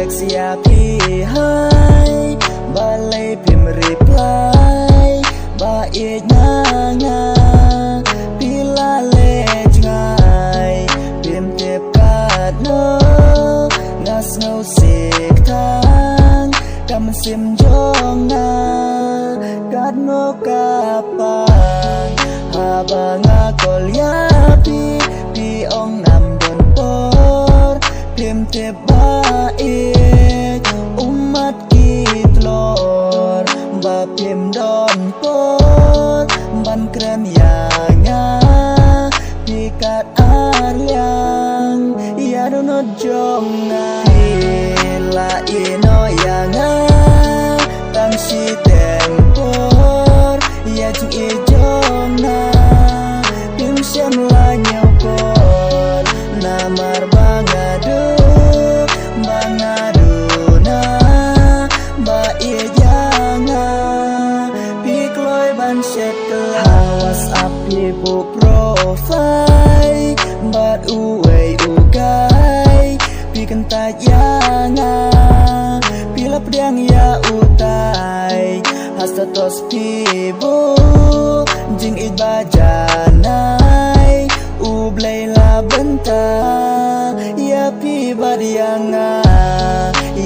sia pi hai ba lay pim reply ba e nga nga pi la le ngai pim tep kat no ngas ngau sik thang kam sim jong na kat no kapang ha ba nga kol ya pi ong nam don por pim tep ba e umat kitlor ba pim don por ban kren ya nga pi kat aryang ya do not jong na la ino ya nga tam si tempor ya chung e jong na pim sem la nhau kor na mar bangadu na ba e janga pi kloi ban set hawas api bu profile bat uwei ugai pi kenta janga pi lap diang ya utai hastatos pi bu jing it ba janai u blai la benta ya pi bad yanga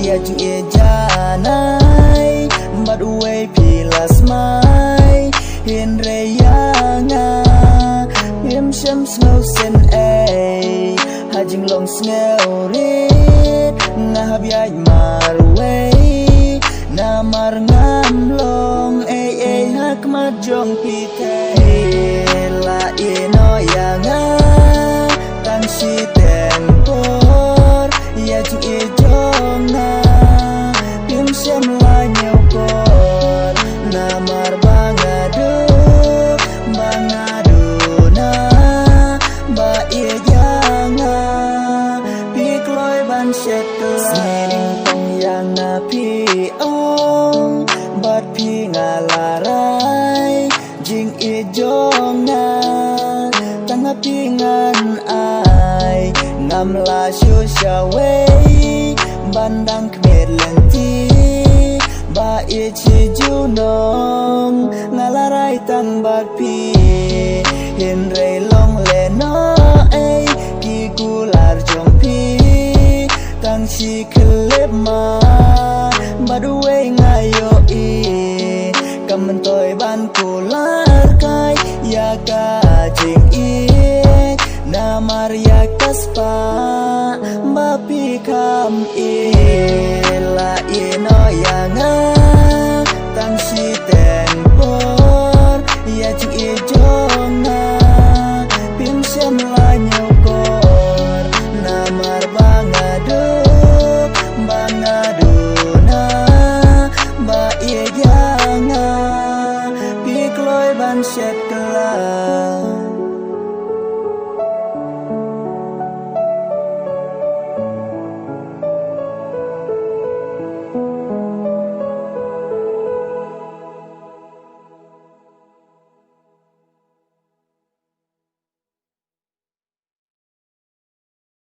ya jing e janai bad uwei pi las mai hin re yanga him sham snow sen ai ha jing long snell rit na hab ya mar wei na mar ngam long ai hak ma jong pi te la ino yanga tan si tempor ya jing e jong na pim sem la nhau kor na mar bangadu na ba e janga pi kloi ban set sning tong yang na pi ong bat pi ngalarai jing e jong na tang pi ngan ai ngam la shu sha wei bandang kmet lenti ba e chi ju nong ngalarai tang bat pi hin re long le no ai ki kular jong pi tang si klep ma ba duwe ngayo i kam toy ban kular kai ya ka jing i na maria kaspa ba pi kam i